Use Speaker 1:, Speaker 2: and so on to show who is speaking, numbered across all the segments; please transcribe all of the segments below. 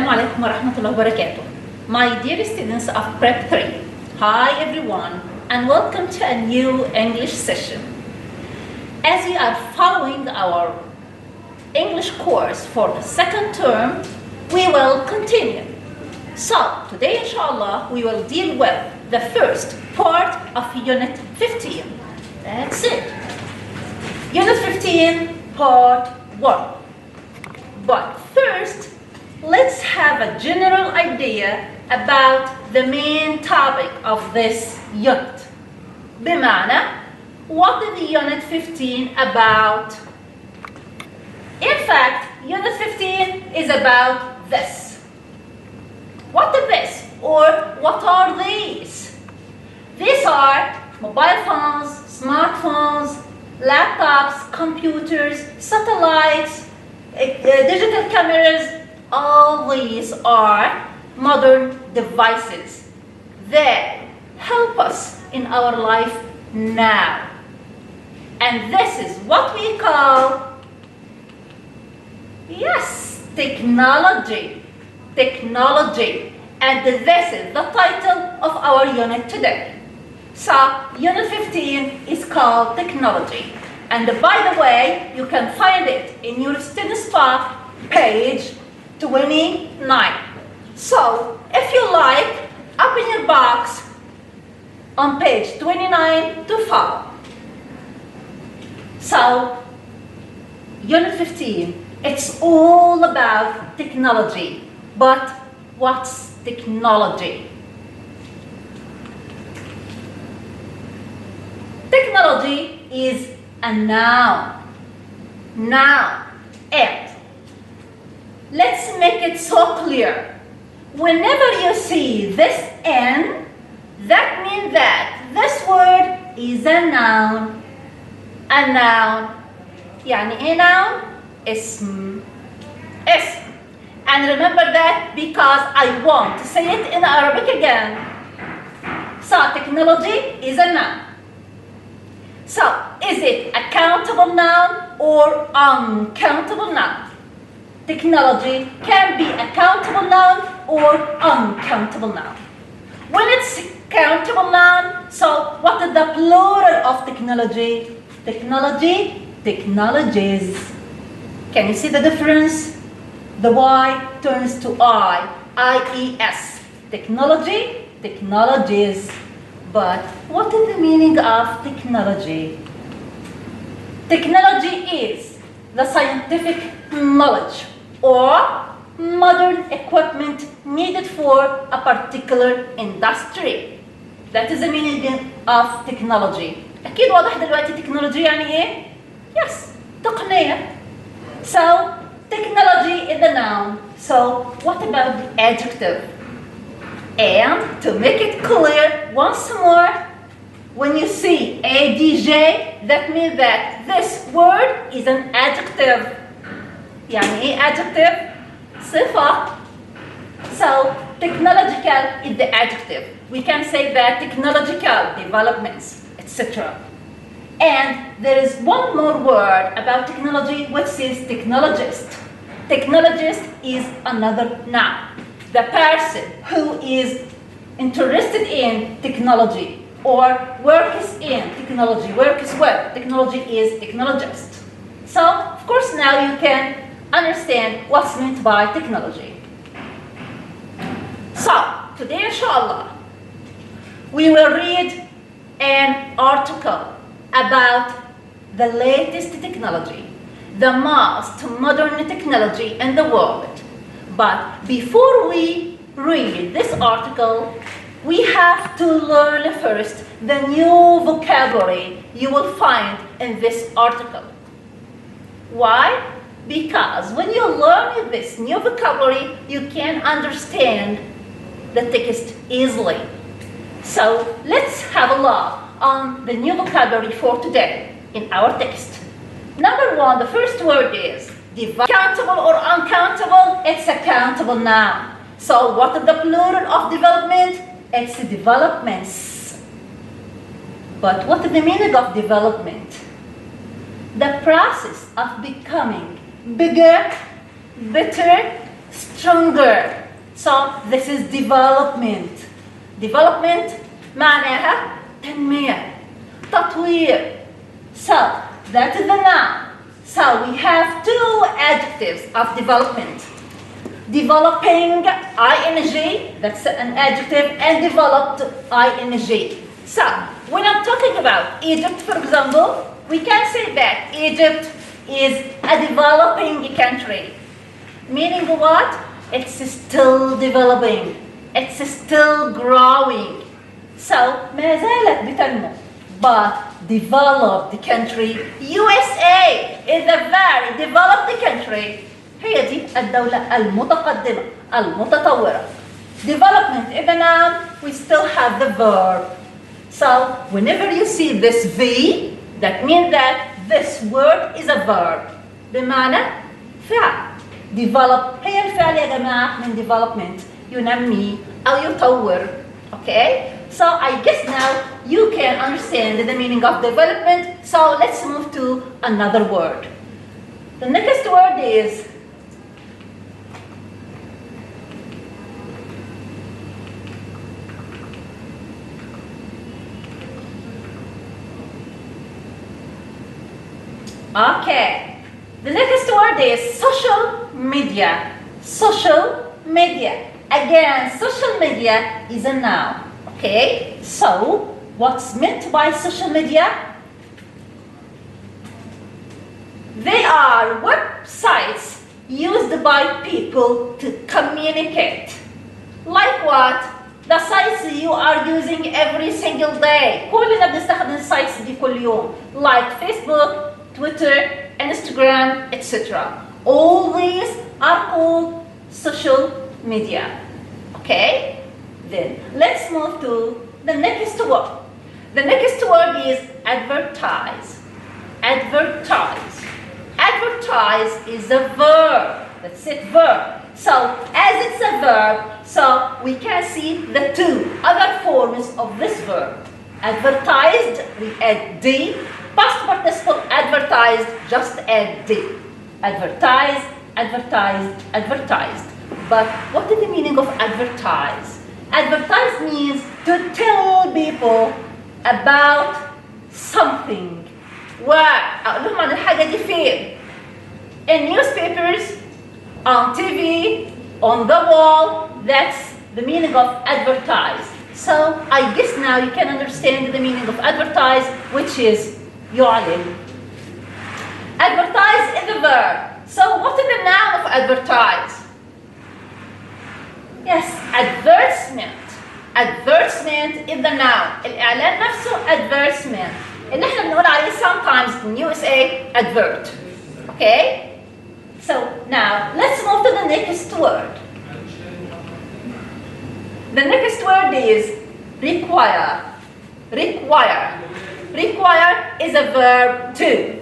Speaker 1: Assalamu alaikum wa rahmatullahi wa barakatuh. My dear students of Prep 3, hi everyone and welcome to a new English session. As we are following our English course for the second term, we will continue. So today inshallah we will deal with the first part of Unit 15. That's it. Unit 15, Part 1. But first, let's have a general idea about the main topic of this unit. بمعنى, what is the Unit 15 about? In fact, Unit 15 is about this. What is this? Or what are these? These are mobile phones, smartphones, laptops, computers, satellites, digital cameras. All these are modern devices that help us in our life now. And this is what we call, yes, technology. Technology. And this is the title of our unit today. So, Unit 15 is called Technology. And by the way, you can find it in your student spot, page 29. So, if you like, open your box on page 29 to follow. So, Unit 15, it's all about technology. But what's technology? Technology is a noun. Noun. And let's make it so clear. Whenever you see this N, that means that this word is a noun. A noun. يعني إيه noun? اسم. اسم. And remember that because I want to say it in Arabic again. So technology is a noun. So, is it a countable noun or uncountable noun? Technology can be a countable noun or uncountable noun. When it's countable noun, so what is the plural of technology? Technology, technologies. Can you see the difference? The Y turns to I-E-S. Technology, technologies. But what is the meaning of technology? Technology is the scientific knowledge or modern equipment needed for a particular industry. That is the meaning of technology. أكيد واضح دلوقتي technology يعني إيه? Yes, تقنية. So, technology is the noun. So, what about the adjective? And to make it clear once more, when you see ADJ, that means that this word is an adjective. يعني إيه adjective? صفة. So, technological is the adjective. We can say that technological developments, etc. And there is one more word about technology, which is technologist. Technologist is another noun. The person who is interested in technology or works in technology, works with technology is technologist. So, of course, now you can understand what's meant by technology. So, today, inshallah, we will read an article about the latest technology, the most modern technology in the world. But before we read this article, we have to learn first the new vocabulary you will find in this article. Why? Because when you learn this new vocabulary, you can understand the text easily. So let's have a look on the new vocabulary for today in our text. Number one, the first word is countable or uncountable. It's a countable noun. So what is the plural of development? It's developments. But what is the meaning of development? The process of becoming bigger, better, stronger. So this is development. Development معناها تنمية تطوير. So that is the noun. So we have two adjectives of development. Developing, ing, that's an adjective, and developed, ing. So when I'm talking about Egypt, for example, we can say that Egypt is a developing country. Meaning what? It's still developing. It's still growing. So ما زالت بتنمو. But developed country, USA is a very developed country. هي دي الدولة المتقدمة المتطورة. Development is a noun, we still have the verb. So whenever you see this V, that means that this word is a verb. بمعنى فعل. Develop هي الفعل يا جماعة من development ينمي أو يطور. Okay? So I guess now you can understand the meaning of development. So let's move to another word. The next word is okay. The next word is social media. Social media. Again, social media is a noun. Okay, so what's meant by social media? They are websites used by people to communicate. Like what? The sites you are using every single day. كلنا بنستخدم sites دي كل يوم. Like Facebook, Twitter, Instagram, etc. All these are called social media. Okay? Then let's move to the next word. The next word is advertise. Advertise. Advertise is a verb. That's it, verb. So as it's a verb, so we can see the two other forms of this verb. Advertised, we add D. Past participle advertised, just add D. Advertised, advertised, advertised. But what is the meaning of advertise? Advertise means to tell people about something. Where? أقول لهم عن الحاجة دي فين? In newspapers, on TV, on the wall. That's the meaning of advertise. So I guess now you can understand the meaning of advertise, which is يعلن. Advertise is the verb. So what is the noun of advertise? Yes, advertisement. Advertisement is the noun. الإعلان نفسه advertisement. اللي احنا بنقول عليه sometimes in USA advert. Okay? So now let's move to the next word. The next word is require. Require. Require is a verb too.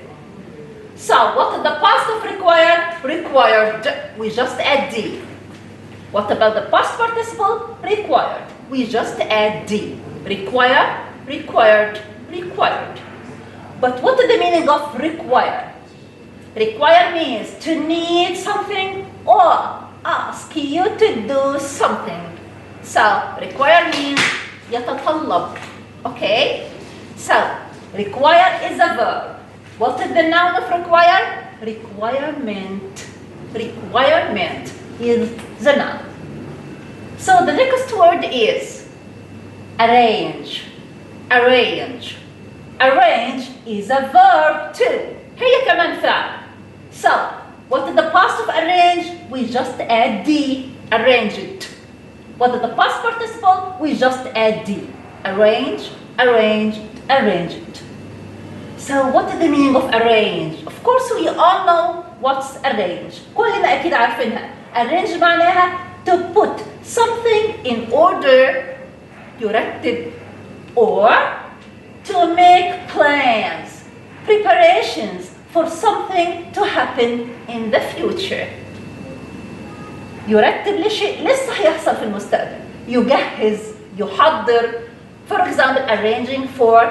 Speaker 1: So what is the past of require? Required. We just add D. What about the past participle? Required. We just add D. Require, required, required. But what is the meaning of require? Require means to need something or ask you to do something. So require means يتطلب. Okay? So require is a verb. What is the noun of require? Requirement. Requirement is the noun. So the next word is arrange. Arrange. Arrange is a verb too. هي كمان فعل. So what is the past of arrange? We just add D. Arrange it. What is the past participle? We just add D. Arrange, arrange, arrange it. So what is the meaning of arrange? Of course we all know what's arrange. كلنا أكيد عارفينها. Arrange معناها to put something in order, يرتب, or to make plans, preparations for something to happen in the future. يرتب لشيء لسه هيحصل في المستقبل. يجهز, يحضر. For example, arranging for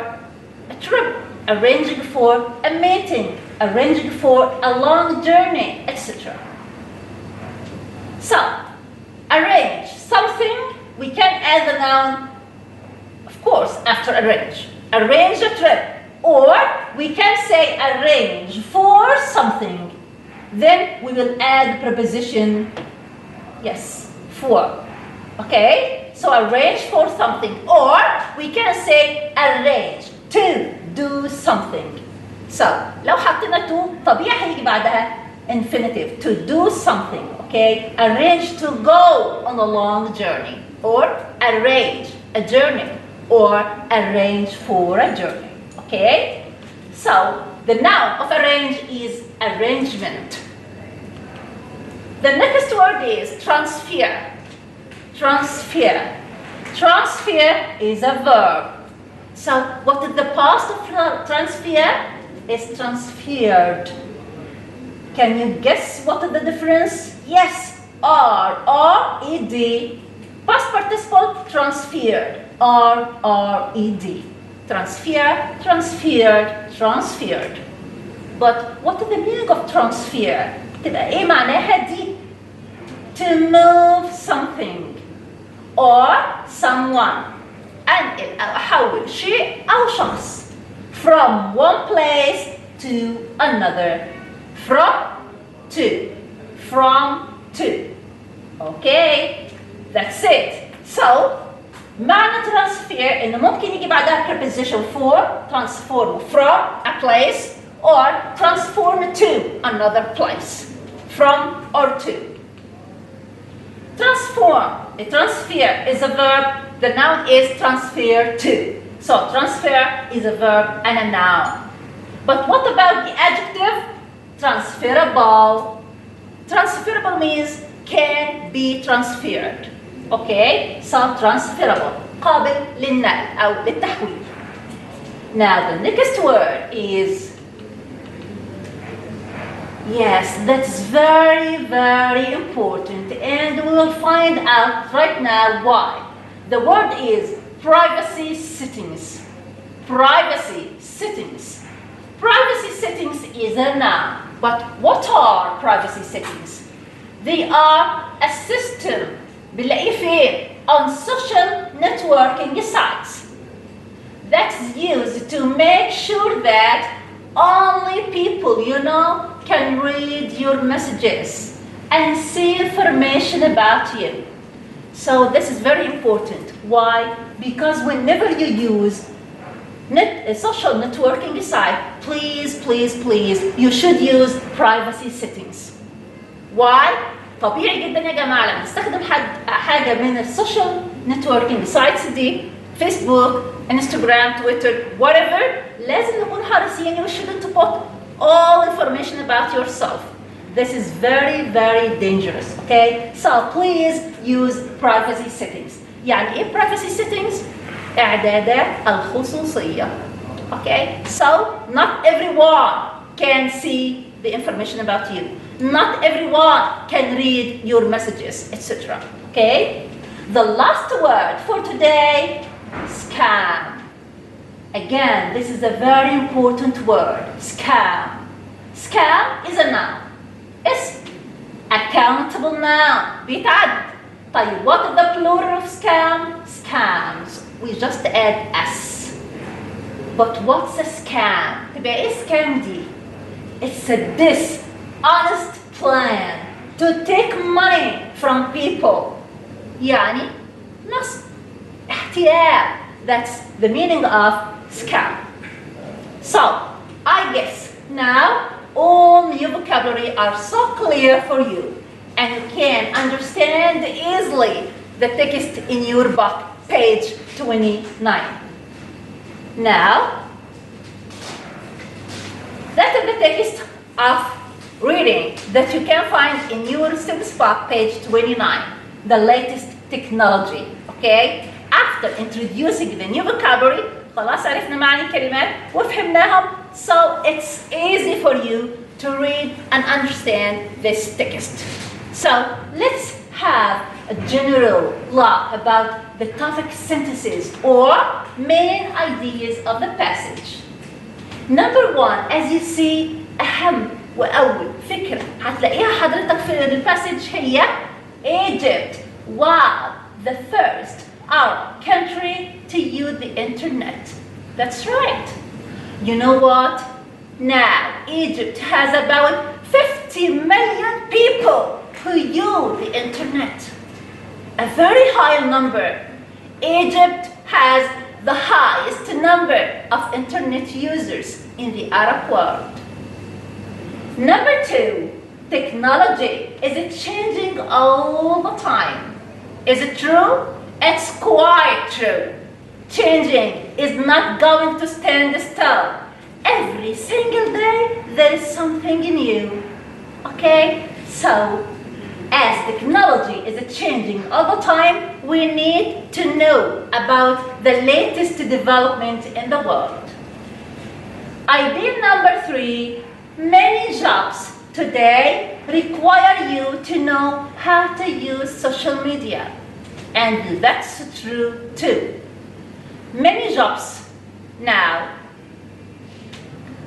Speaker 1: a trip, arranging for a meeting, arranging for a long journey, etc. So, arrange something, we can add the noun, of course, after arrange. Arrange a trip, or we can say arrange for something. Then we will add the preposition, yes, for. Okay? So arrange for something, or we can say arrange to do something. So لو حطينا to طبيعي هيجي بعدها infinitive, to do something. Okay? Arrange to go on a long journey, or arrange a journey, or arrange for a journey. Okay? So the noun of arrange is arrangement. The next word is transfer. Transfer. Transfer is a verb. So what is the past of transfer? Is transferred. Can you guess what is the difference? Yes, R-R-E-D. Past participle, transferred. R-R-E-D. Transfer, transferred, transferred. But what is the meaning of transfer? تبقى ايه معناها دي؟ To move something or someone. انقل او احول شيء او شخص from one place to another. From to. From to. Okay, that's it. So معنى transfer إنه ممكن يجي بعدها preposition for, transform from a place, or transform to another place. From or to. Transform. A transfer is a verb. The noun is transfer to. So transfer is a verb and a noun. But what about the adjective? Transferable. Transferable means can be transferred. Okay, so transferable. قابل للنقل أو للتحويل. Now the next word is, yes, that's very, very important, and we will find out right now why. The word is privacy settings. Privacy settings. Privacy settings is a noun, but what are privacy settings? They are a system بنلاقيه فين؟ On social networking sites. That's used to make sure that only people you know can read your messages and see information about you. So this is very important. Why? Because whenever you use a social networking site, please, please, please, you should use privacy settings. Why? طبيعي جدا يا جماعه لما نستخدم حاجه من السوشيال نتوركينج سايتس دي، فيسبوك، انستغرام، تويتر، whatever، لازم نكون حريصين. You shouldn't put all information about yourself. This is very, very dangerous. Okay, so please use privacy settings. يعني ايه privacy settings؟ اعدادات الخصوصيه. Okay, so not everyone can see the information about you. Not everyone can read your messages, etc. Okay? The last word for today, scam. Again, this is a very important word, scam. Scam is a noun. It's accountable noun. بيتعد. طيب, what is the plural of scam? Scams. We just add S. But what's a scam? تبقى ايه scam دي? It's a dishonest plan to take money from people. يعني نصب، احتيال. That's the meaning of scam. So, I guess now all new vocabulary are so clear for you, and you can understand easily the text in your book, page 29. Now, that is the text of reading that you can find in your student's book, page 29, the latest technology. Okay? After introducing the new vocabulary, خلاص عرفنا معاني الكلمات وفهمناهم, so it's easy for you to read and understand this text. So let's have a general look about the topic sentences or main ideas of the passage. Number one, as you see, أهم وأول فكرة هتلاقيها حضرتك في الباسج هي Egypt was the first Arab country to use the internet. That's right. You know what? Now Egypt has about 50 million people who use the internet. A very high number. Egypt has the highest number of internet users in the Arab world. Number 2, technology is changing all the time. Is it true? It's quite true. Changing is not going to stand still. Every single day there is something new. Okay? So, as technology is changing all the time, we need to know about the latest development in the world. Idea number 3, many jobs today require you to know how to use social media. And that's true too. Many jobs now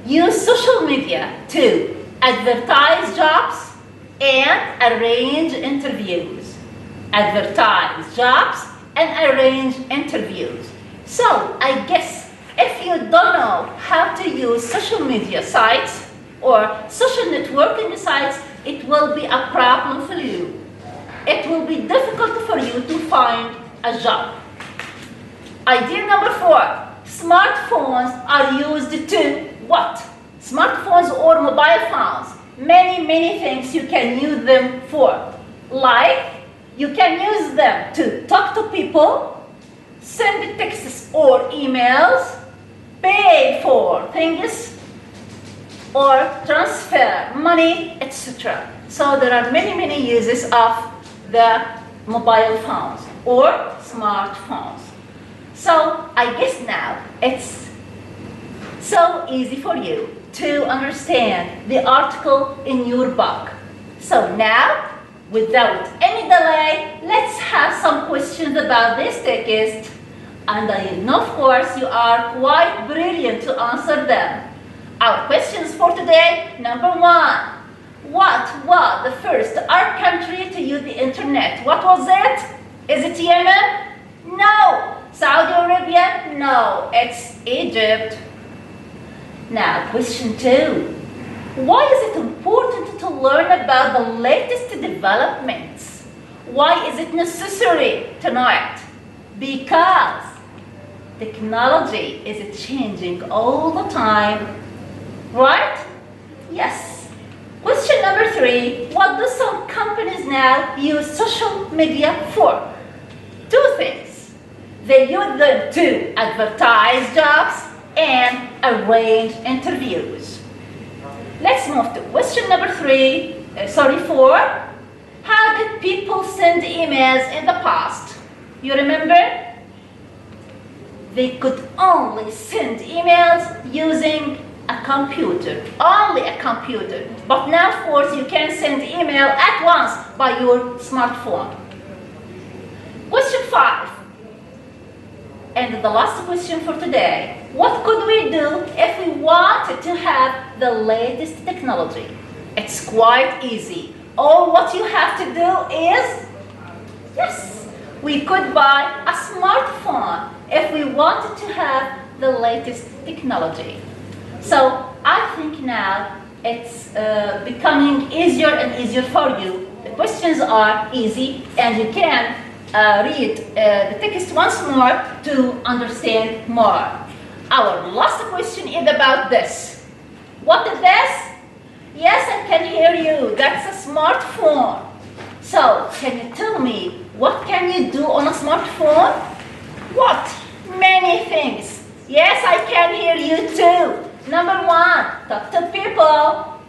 Speaker 1: use social media to advertise jobs and arrange interviews. Advertise jobs and arrange interviews. So I guess if you don't know how to use social media sites or social networking sites, it will be a problem for you. It will be difficult for you to find a job. Idea number 4, smartphones are used to what? Smartphones or mobile phones. Many things you can use them for. Like, you can use them to talk to people, send texts or emails, pay for things, or transfer money, etc. So there are many uses of the mobile phones or smartphones. So I guess now it's so easy for you to understand the article in your book. So now, without any delay, let's have some questions about this text. And I know, of course, you are quite brilliant to answer them. Our questions for today, number 1. What was the first Arab country to use the internet? What was it? Is it Yemen? No. Saudi Arabia? No. It's Egypt. Now, question 2. Why is it important to learn about the latest developments? Why is it necessary to know it? Because technology is changing all the time. Right? Yes. Question number 3, what do some companies now use social media for? 2 things. They use them to advertise jobs and arrange interviews. Let's move to question number 4. How did people send emails in the past? You remember? They could only send emails using a computer, only a computer. But now, of course, you can send email at once by your smartphone. Question 5, and the last question for today. What could we do if we wanted to have the latest technology? It's quite easy. All what you have to do is, yes, we could buy a smartphone if we wanted to have the latest technology. So I think now it's becoming easier and easier for you. The questions are easy and you can read the text once more to understand more. Our last question is about this. What is this? Yes, I can hear you. That's a smartphone. So can you tell me what can you do on a smartphone? What? Many things. Yes, I can hear you too. Number 1, talk to people.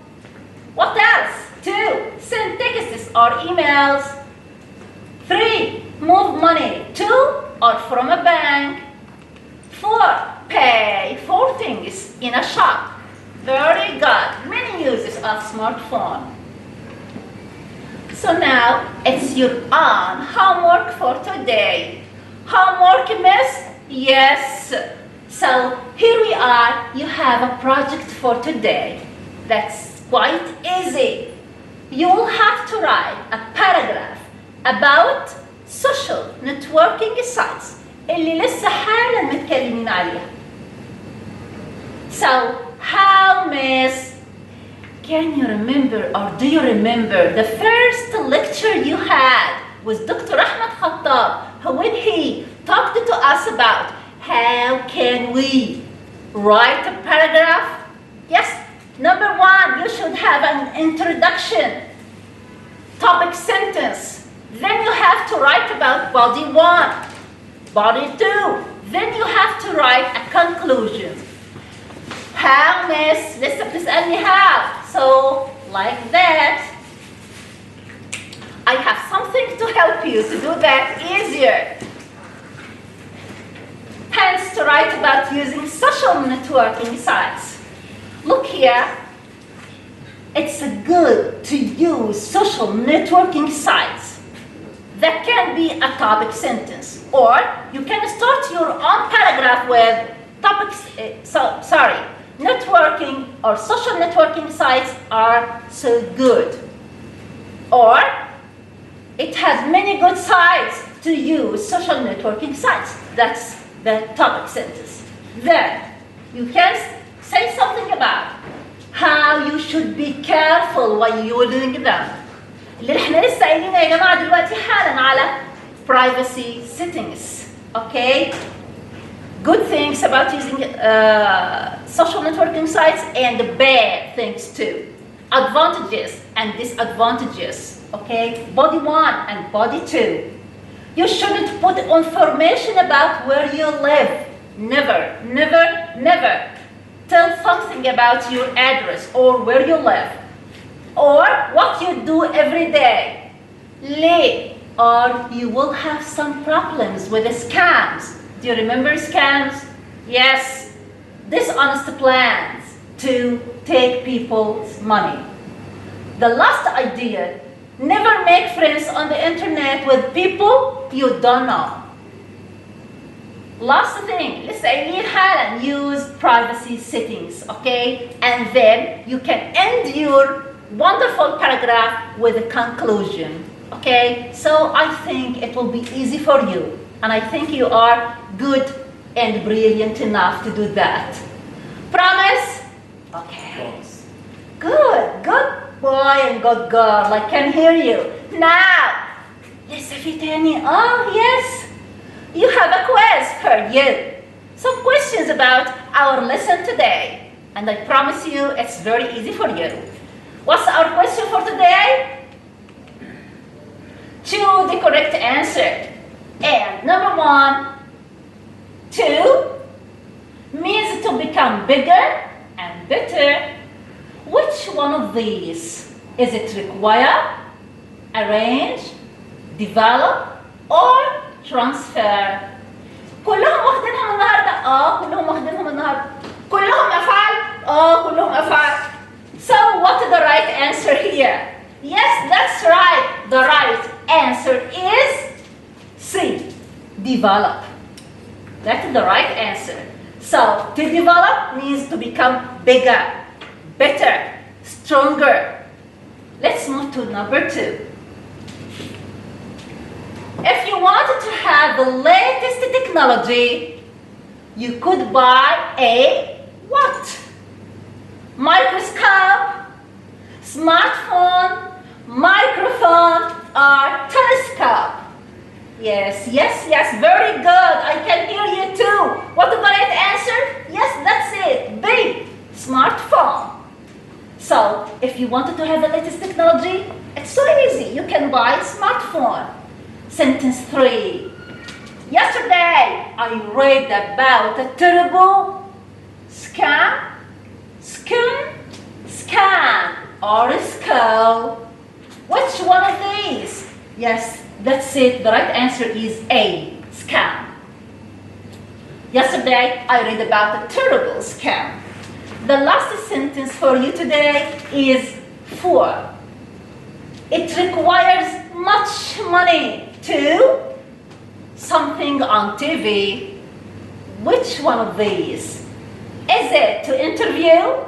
Speaker 1: What else? 2, send texts or emails. 3, move money to or from a bank. 4, pay for things in a shop. Very good. Many uses of smartphone. So now it's your own homework for today. Homework, miss? Yes. So here we are. You have a project for today. That's quite easy. You will have to write a paragraph about social networking sites اللي لسه حالا متكلمين عليها. So, how, Miss, can you remember or do you remember the first lecture you had with Dr. Ahmed Khattab when he talked to us about how can we write a paragraph? Yes, number one, you should have an introduction, topic sentence. Then you have to write about body one, body two. Then you have to write a conclusion. How, Miss? لسه بتسألني how. So, like that. I have something to help you to do that easier. Hence, to write about using social networking sites. Look here. It's good to use social networking sites. That can be a topic sentence, or you can start your own paragraph with topics. Networking or social networking sites are so good. Or it has many good sides to use social networking sites. That's the topic sentence. Then you can say something about how you should be careful while you're doing them. اللي احنا لسه قايلينها يا جماعه دلوقتي حالا على privacy settings. Okay? Good things about using social networking sites and bad things too. Advantages and disadvantages. Okay? Body one and body two. You shouldn't put information about where you live. Never, never, never. Tell something about your address or where you live. Or what you do every day. Late. Or you will have some problems with the scams. Do you remember scams? Yes. Dishonest plans to take people's money. The last idea, never make friends on the internet with people you don't know. Last thing, لسه قايلين حالا, use privacy settings, okay? And then you can end your wonderful paragraph with a conclusion, okay? So I think it will be easy for you, and I think you are good and brilliant enough to do that. Promise? Okay. Good boy and good girl, I can hear you. Now, لسه في تاني. Oh, yes. You have a quiz for you. Some questions about our lesson today. And I promise you it's very easy for you. What's our question for today? Choose the correct answer. And number one, two means to become bigger and better. Which one of these? Is it require, arrange, develop, or transfer? كلهم واخدينهم النهارده؟ كلهم واخدينهم النهارده. كلهم افعال؟ كلهم افعال. So what is the right answer here? Yes, that's right. The right answer is C. Develop. That is the right answer. So to develop means to become bigger, better, stronger. Let's move to number two. If you wanted to have the latest technology, you could buy a what? Microscope, smartphone, microphone, or telescope. Yes, very good. I can hear you too. What is the right answer? Yes, that's it. B, smartphone. So, if you wanted to have the latest technology, it's so easy. You can buy a smartphone. Sentence 3. Yesterday, I read about a terrible scam, or skull. Which one of these? Yes, that's it. The right answer is A, scam. Yesterday, I read about a terrible scam. The last sentence for you today is 4. It requires much money to something on TV. Which one of these? Is it to interview?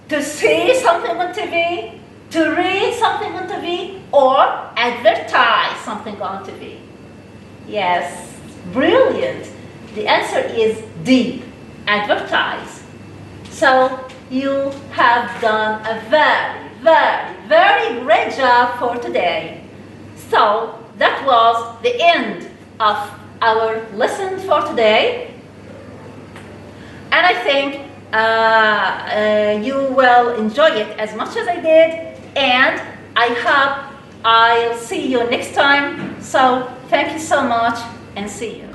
Speaker 1: To see something on TV? To read something on TV or advertise something on TV? Yes, brilliant. The answer is D, advertise. So you have done a very great job for today. So that was the end of our lesson for today. And I think you will enjoy it as much as I did. And I hope I'll see you next time. So thank you so much and see you.